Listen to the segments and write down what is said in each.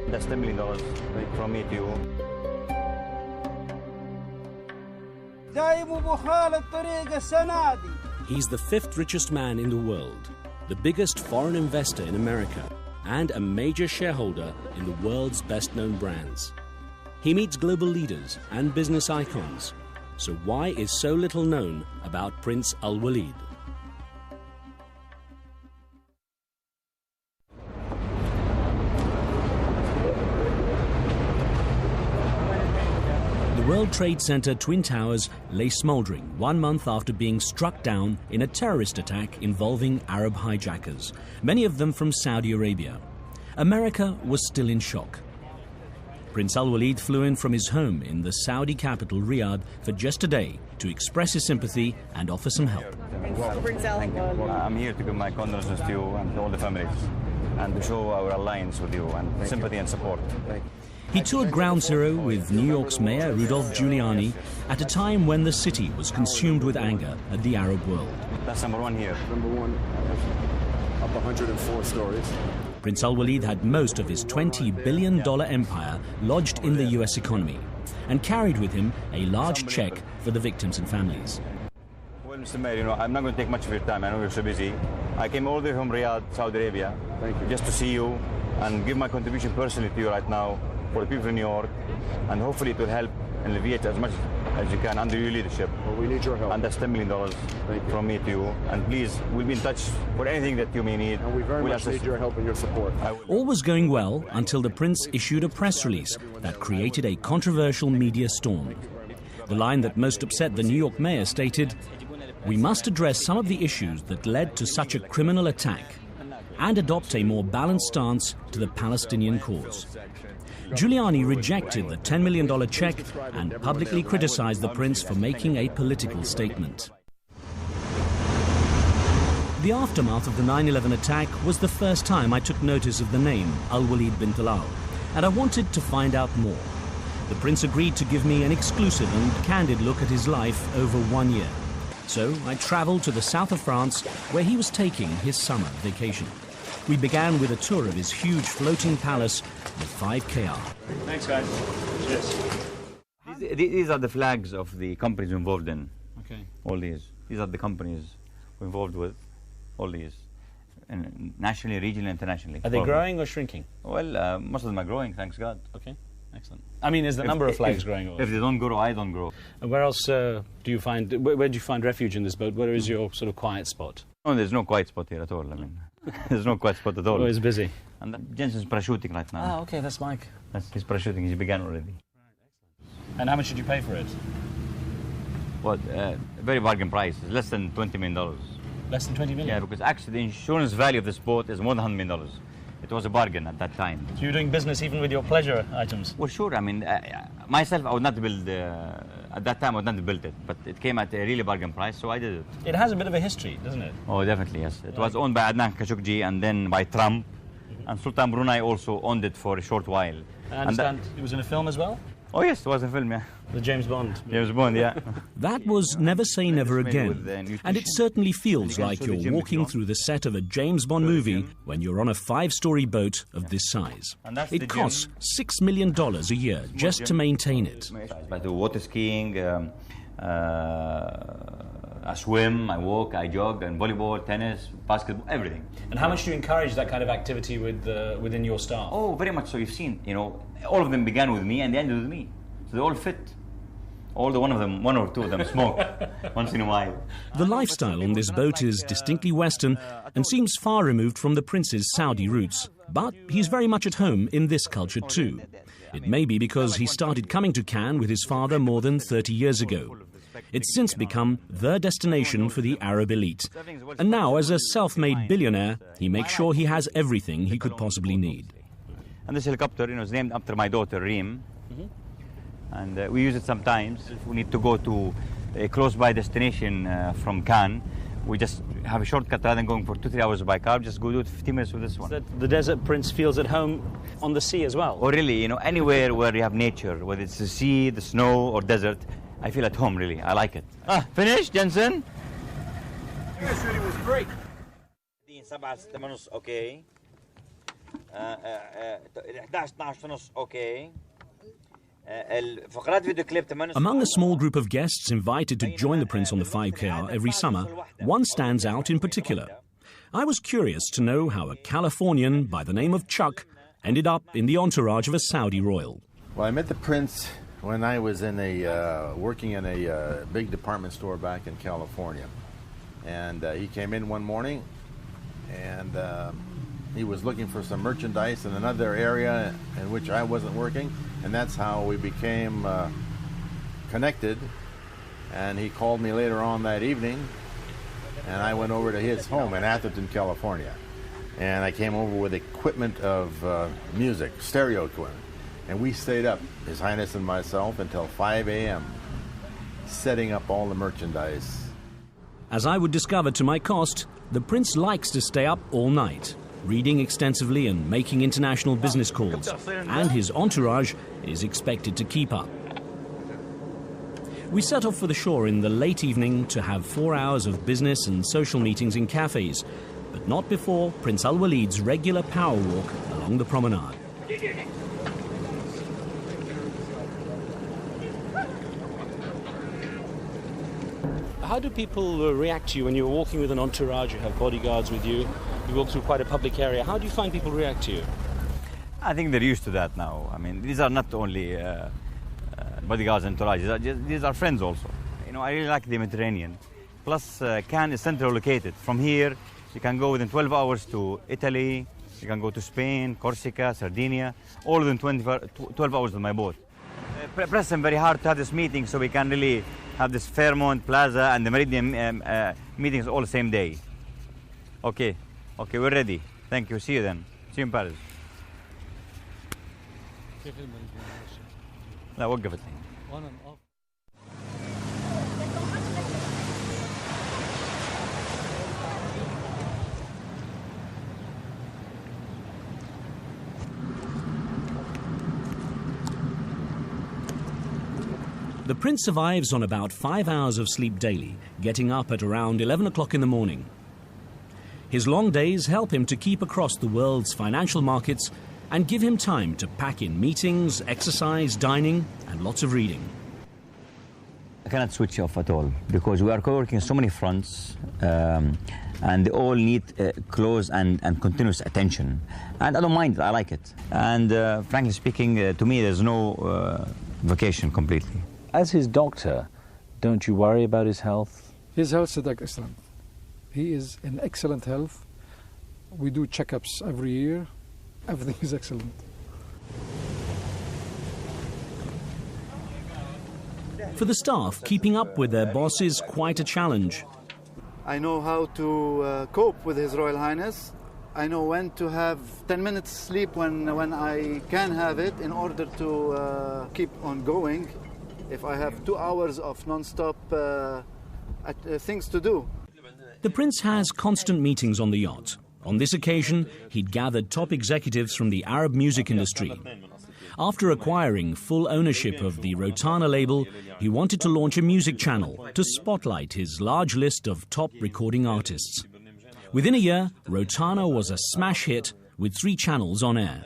That's $10 million from me to you. He's the fifth richest man in the world, the biggest foreign investor in America, and a major shareholder in the world's best-known brands. He meets global leaders and business icons. So why is so little known about Prince Al Walid? The World Trade Center Twin Towers lay smoldering 1 month after being struck down in a terrorist attack involving Arab hijackers, many of them from Saudi Arabia. America was still in shock. Prince Al Walid flew in from his home in the Saudi capital Riyadh for just a day to express his sympathy and offer some help. Prince Al. I'm here to give my condolences to you and to all the families and to show our alliance with you and sympathy and support. He toured Ground Zero with New York's Mayor Rudolph Giuliani at a time when the city was consumed with anger at the Arab world. That's number one here. Number one, up 104 stories. Prince Al Walid had most of his $20 billion empire lodged in the US economy and carried with him a large check for the victims and families. Well, Mr. Mayor, I'm not going to take much of your time. I know you're so busy. I came all the way from Riyadh, Saudi Arabia, just to see you and give my contribution personally to you right now for the people in New York, and hopefully it will help alleviate as much as you can under your leadership. Well, we need your help. And that's $10 million from me to you. And please, we'll be in touch for anything that you may need. And we very much need your help and your support. All was going well until the prince issued a press release that created a controversial media storm. The line that most upset the New York mayor stated, "We must address some of the issues that led to such a criminal attack and adopt a more balanced stance to the Palestinian cause." Giuliani rejected the $10 million check and publicly criticized the prince for making a political statement. The aftermath of the 9/11 attack was the first time I took notice of the name Al Walid bin Talal, and I wanted to find out more. The prince agreed to give me an exclusive and candid look at his life over 1 year. So I traveled to the south of France, where he was taking his summer vacation. We began with a tour of his huge floating palace with 5 KR. Thanks, guys. Cheers. These are the flags of the companies involved in. Okay. All these. These are the companies we're involved with. All these. And nationally, regionally, internationally. Are they growing or shrinking? Well, most of them are growing, thanks God. Okay. Excellent. I mean, is the number of flags growing? If they don't grow, I don't grow. And where else do you find, where do you find refuge in this boat? Where is your sort of quiet spot? Oh, there's no quiet spot here at all. I mean, there's no quiet spot at all. Always busy. And Jensen's parachuting right now. Ah, okay, that's Mike. He's parachuting. He began already. And how much did you pay for it? Well, very bargain price. It's less than $20 million. Less than 20 million? Yeah, because actually the insurance value of this boat is more than $100 million. It was a bargain at that time. So you're doing business even with your pleasure items? Well, sure. I mean, myself, I would not build, at that time, I would not build it. But it came at a really bargain price, so I did it. It has a bit of a history, doesn't it? Oh, definitely, yes. It was owned by Adnan Khashoggi and then by Trump. And Sultan Brunei also owned it for a short while. I understand it was in a film as well? Oh, yes, it was a film, yeah. The James Bond. James Bond, yeah. That was Never Say Never Again. And it certainly feels like you're walking through the set of a James Bond movie when you're on a 5-story boat of this size. It costs $6 million a year just to maintain it. I do water skiing, I swim, I walk, I jog, and volleyball, tennis, basketball, everything. And how much do you encourage that kind of activity within your staff? Oh, very much so. You've seen, all of them began with me and they ended with me. So they're all fit. Although one or two of them smoke once in a while. The lifestyle on this boat is distinctly Western and seems far removed from the prince's Saudi roots. But he's very much at home in this culture too. It may be because he started coming to Cannes with his father more than 30 years ago. It's since become the destination for the Arab elite. And now, as a self-made billionaire, he makes sure he has everything he could possibly need. And this helicopter, is named after my daughter, Reem. And we use it sometimes. If we need to go to a close-by destination from Cannes, we just have a shortcut rather than going for 2-3 hours by car. Just go do it 15 minutes with this one. The desert prince feels at home on the sea as well? Oh, really? Anywhere where you have nature, whether it's the sea, the snow, or desert, I feel at home, really. I like it. Finished, Jensen? You guys said it was great. 7 8 ونص اوكي 11 12 ونص اوكي الفقرات فيديو كليب 8 Among a small group of guests invited to join the Prince on the 5KR every summer, one stands out in particular. I was curious to know how a Californian by the name of Chuck ended up in the entourage of a Saudi royal. Well, I met the Prince when I was in working in a big department store back in California. And he came in one morning, and he was looking for some merchandise in another area in which I wasn't working, and that's how we became connected. And he called me later on that evening, and I went over to his home in Atherton, California. And I came over with equipment of music, stereo equipment. And we stayed up, His Highness and myself, until 5 a.m., setting up all the merchandise. As I would discover to my cost, the Prince likes to stay up all night, reading extensively and making international business calls, and his entourage is expected to keep up. We set off for the shore in the late evening to have 4 hours of business and social meetings in cafes, but not before Prince Al Walid's regular power walk along the promenade. How do people react to you when you're walking with an entourage? You have bodyguards with you. You walk through quite a public area. How do you find people react to you? I think they're used to that now. I mean, these are not only bodyguards and entourages. These are friends also. You know, I really like the Mediterranean. Plus, Cannes is centrally located. From here, you can go within 12 hours to Italy. You can go to Spain, Corsica, Sardinia, all within 12 hours with my boat. Press them very hard to have this meeting so we can really have this Fairmont, Plaza, and the Meridian meetings all the same day. Okay, we're ready. Thank you. See you then. See you in Paris. لا وقفت لي. The Prince survives on about 5 hours of sleep daily, getting up at around 11 o'clock in the morning. His long days help him to keep across the world's financial markets and give him time to pack in meetings, exercise, dining, and lots of reading. I cannot switch off at all because we are working so many fronts and they all need close and continuous attention. And I don't mind it, I like it. And frankly speaking, to me, there's no vacation completely. As his doctor, don't you worry about his health? His health is excellent. He is in excellent health. We do checkups every year. Everything is excellent. For the staff, keeping up with their boss is quite a challenge. I know how to cope with His Royal Highness. I know when to have 10 minutes sleep when I can have it in order to keep on going. If I have 2 hours of non-stop things to do. The Prince has constant meetings on the yacht. On this occasion, he'd gathered top executives from the Arab music industry. After acquiring full ownership of the Rotana label, he wanted to launch a music channel to spotlight his large list of top recording artists. Within a year, Rotana was a smash hit with 3 channels on air.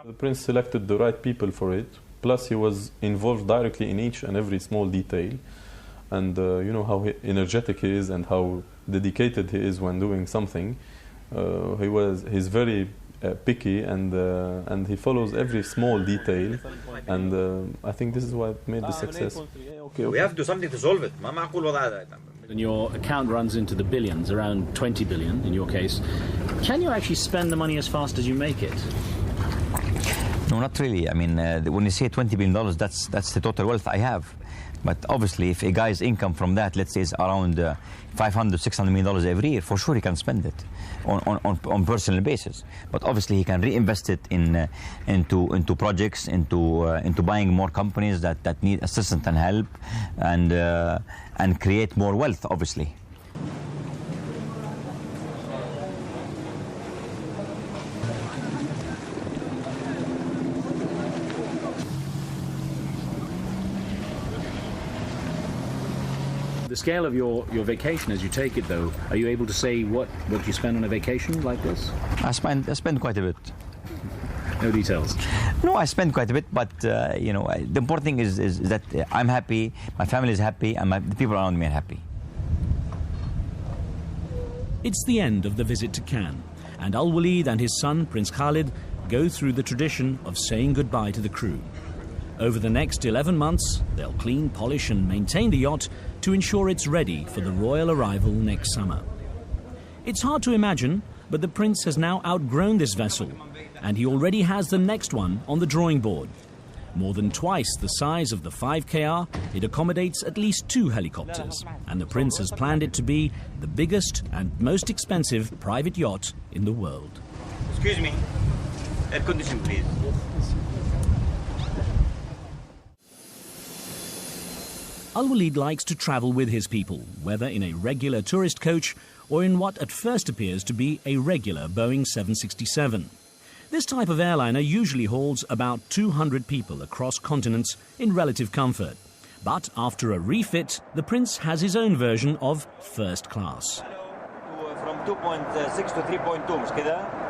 The Prince selected the right people for it. Plus, he was involved directly in each and every small detail. And you know how energetic he is and how dedicated he is when doing something. He's very picky and he follows every small detail. And I think this is what made the success. We have to do something to solve it. And your account runs into the billions, around 20 billion in your case. Can you actually spend the money as fast as you make it? No, not really. I mean, when you say $20 billion, that's the total wealth I have. But obviously, if a guy's income from that, let's say, is around $500, $600 million every year, for sure he can spend it on personal basis. But obviously, he can reinvest it into projects, into buying more companies that need assistance and help, and create more wealth, obviously. The scale of your vacation as you take it, though, are you able to say what you spend on a vacation like this? I spend quite a bit. No details? No, I spend quite a bit, but you know, the important thing is that I'm happy, my family is happy, and the people around me are happy. It's the end of the visit to Cannes, and Al-Walid and his son, Prince Khalid, go through the tradition of saying goodbye to the crew. Over the next 11 months, they'll clean, polish and maintain the yacht to ensure it's ready for the royal arrival next summer. It's hard to imagine, but the prince has now outgrown this vessel, and he already has the next one on the drawing board. More than twice the size of the 5KR, it accommodates at least 2 helicopters, and the prince has planned it to be the biggest and most expensive private yacht in the world. Excuse me, air condition please. Al-Walid likes to travel with his people, whether in a regular tourist coach or in what at first appears to be a regular Boeing 767. This type of airliner usually hauls about 200 people across continents in relative comfort. But after a refit, the prince has his own version of first class. From 2.6 to 3.2, مش كده؟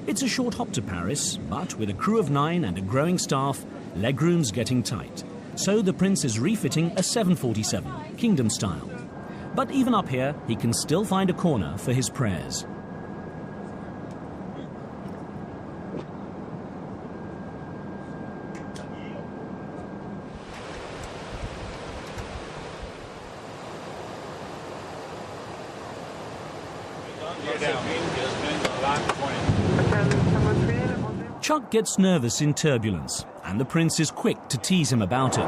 It's a short hop to Paris, but with a crew of 9 and a growing staff, legroom's getting tight. So the prince is refitting a 747, Kingdom style. But even up here, he can still find a corner for his prayers. Chuck gets nervous in turbulence, and the prince is quick to tease him about it.